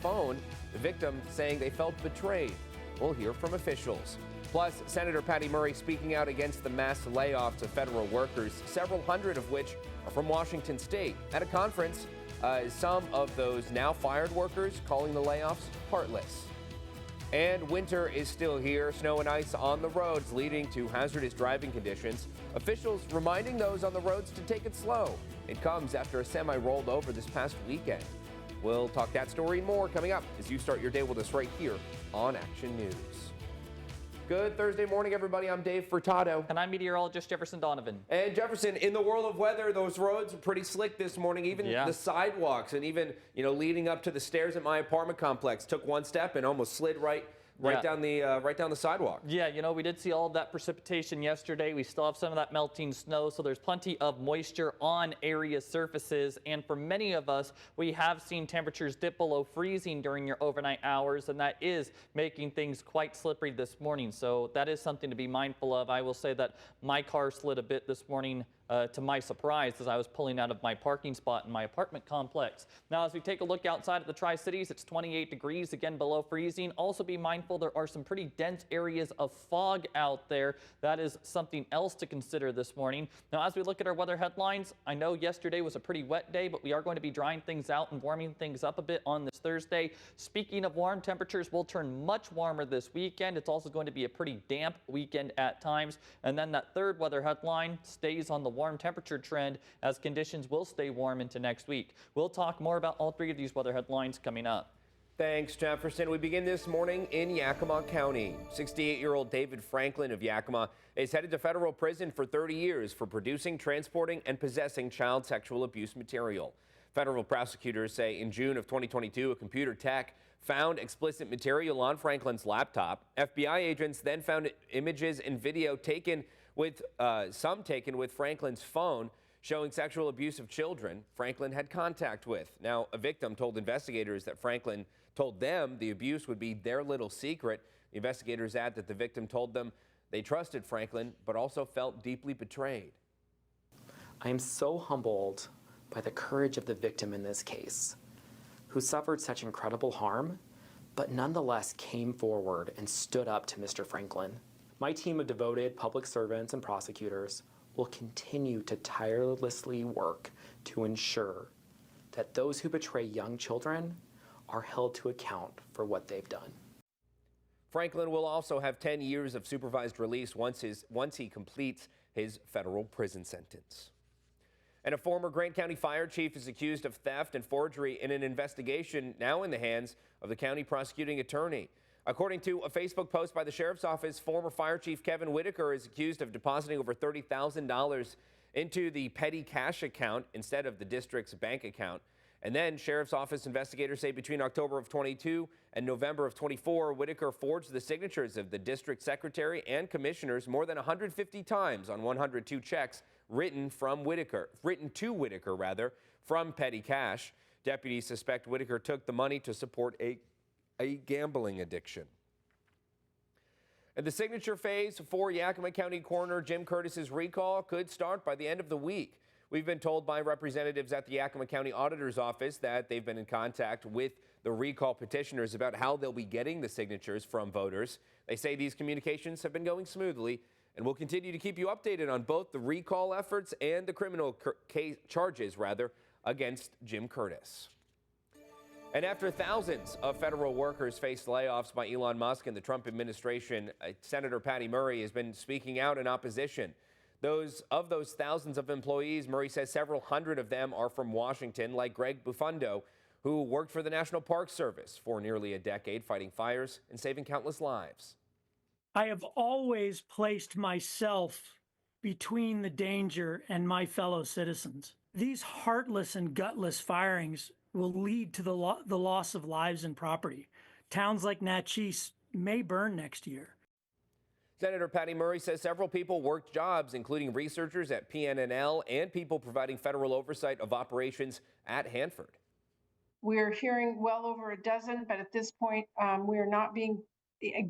phone, the victim saying they felt betrayed. We'll hear from officials. Plus, Senator Patty Murray speaking out against the mass layoffs of federal workers, several hundred of which are from Washington state. At a conference, some of those now fired workers calling the layoffs heartless. And winter is still here. Snow and ice on the roads leading to hazardous driving conditions. Officials reminding those on the roads to take it slow. It comes after a semi rolled over this past weekend. We'll talk that story and more coming up as you start your day with us right here on Action News. Good Thursday morning, everybody. I'm Dave Furtado. And I'm meteorologist Jefferson Donovan. And Jefferson, in the world of weather, those roads are pretty slick this morning. Even the sidewalks and even, leading up to the stairs at my apartment complex took one step and almost slid right down the sidewalk. Yeah, we did see all of that precipitation yesterday. We still have some of that melting snow, so there's plenty of moisture on area surfaces. And for many of us, we have seen temperatures dip below freezing during your overnight hours, and that is making things quite slippery this morning. So that is something to be mindful of. I will say that my car slid a bit this morning to my surprise as I was pulling out of my parking spot in my apartment complex. Now, as we take a look outside of the Tri-Cities, it's 28 degrees, again below freezing. Also be mindful there are some pretty dense areas of fog out there. That is something else to consider this morning. Now, as we look at our weather headlines, I know yesterday was a pretty wet day, but we are going to be drying things out and warming things up a bit on this Thursday. Speaking of warm, temperatures will turn much warmer this weekend. It's also going to be a pretty damp weekend at times. And then that third weather headline stays on the warm temperature trend as conditions will stay warm into next week. We'll talk more about all three of these weather headlines coming up. Thanks, Jefferson. We begin this morning in Yakima County. 68-year-old David Franklin of Yakima is headed to federal prison for 30 years for producing, transporting, and possessing child sexual abuse material. Federal prosecutors say in June of 2022, a computer tech found explicit material on Franklin's laptop. FBI agents then found images and video taken with Franklin's phone showing sexual abuse of children Franklin had contact with. Now, a victim told investigators that Franklin told them the abuse would be their little secret. The investigators add that the victim told them they trusted Franklin, but also felt deeply betrayed. I am so humbled by the courage of the victim in this case, who suffered such incredible harm, but nonetheless came forward and stood up to Mr. Franklin. My team of devoted public servants and prosecutors will continue to tirelessly work to ensure that those who betray young children are held to account for what they've done. Franklin will also have 10 years of supervised release once he completes his federal prison sentence. And a former Grant County fire chief is accused of theft and forgery in an investigation now in the hands of the county prosecuting attorney. According to a Facebook post by the sheriff's office, former fire chief Kevin Whitaker is accused of depositing over $30,000 into the petty cash account instead of the district's bank account. And then sheriff's office investigators say between October of 22 and November of 24, Whitaker forged the signatures of the district secretary and commissioners more than 150 times on 102 checks written to Whitaker from petty cash. Deputies suspect Whitaker took the money to support a gambling addiction. And the signature phase for Yakima County Coroner Jim Curtis's recall could start by the end of the week. We've been told by representatives at the Yakima County Auditor's Office that they've been in contact with the recall petitioners about how they'll be getting the signatures from voters. They say these communications have been going smoothly, and we'll continue to keep you updated on both the recall efforts and the criminal charges against Jim Curtis. And after thousands of federal workers faced layoffs by Elon Musk and the Trump administration, Senator Patty Murray has been speaking out in opposition. Those thousands of employees, Murray says several hundred of them are from Washington, like Greg Bafundo, who worked for the National Park Service for nearly a decade, fighting fires and saving countless lives. I have always placed myself between the danger and my fellow citizens. These heartless and gutless firings will lead to the loss of lives and property. Towns like Wenatchee may burn next year. Senator Patty Murray says several people worked jobs, including researchers at PNNL and people providing federal oversight of operations at Hanford. We're hearing well over a dozen, but at this point, we are not being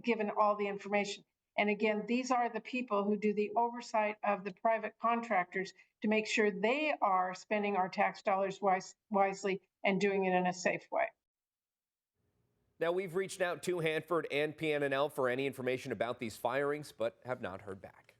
given all the information. And again, these are the people who do the oversight of the private contractors to make sure they are spending our tax dollars wisely and doing it in a safe way. Now, we've reached out to Hanford and PNNL for any information about these firings, but have not heard back.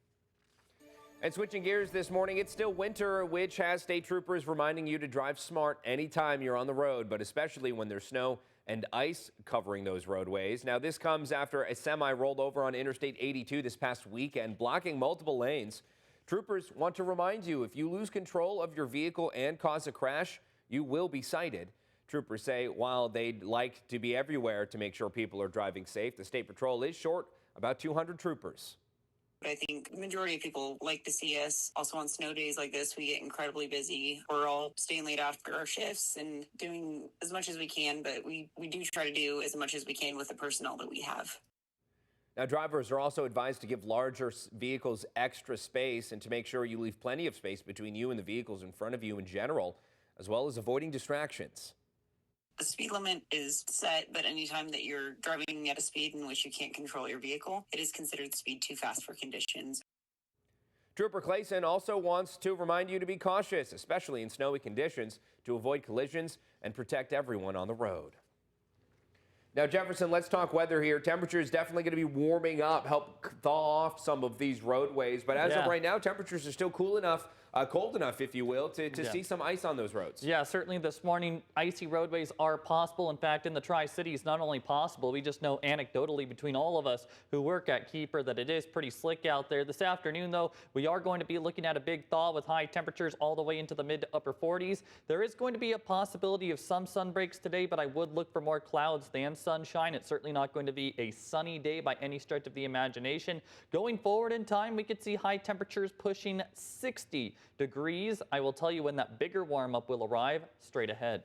And switching gears this morning, it's still winter, which has state troopers reminding you to drive smart anytime you're on the road, but especially when there's snow and ice covering those roadways. Now, this comes after a semi rolled over on Interstate 82 this past weekend, blocking multiple lanes. Troopers want to remind you, if you lose control of your vehicle and cause a crash, you will be cited. Troopers say while they'd like to be everywhere to make sure people are driving safe, the State Patrol is short about 200 troopers. I think the majority of people like to see us. Also on snow days like this, we get incredibly busy. We're all staying late after our shifts and doing as much as we can, but we do try to do as much as we can with the personnel that we have. Now, drivers are also advised to give larger vehicles extra space and to make sure you leave plenty of space between you and the vehicles in front of you in general, as well as avoiding distractions. The speed limit is set, but anytime that you're driving at a speed in which you can't control your vehicle, it is considered speed too fast for conditions. Trooper Clayson also wants to remind you to be cautious, especially in snowy conditions, to avoid collisions and protect everyone on the road. Now, Jefferson, let's talk weather here. Temperature is definitely going to be warming up, help thaw off some of these roadways. But as of right now, temperatures are still cool enough, cold enough, if you will, to see some ice on those roads. Yeah, certainly this morning, icy roadways are possible. In fact, in the Tri-Cities, not only possible, we just know anecdotally between all of us who work at KEPR that it is pretty slick out there. This afternoon, though, we are going to be looking at a big thaw with high temperatures all the way into the mid to upper 40s. There is going to be a possibility of some sun breaks today, but I would look for more clouds than sunshine. It's certainly not going to be a sunny day by any stretch of the imagination. Going forward in time, we could see high temperatures pushing 60 degrees. I will tell you when that bigger warm up will arrive straight ahead.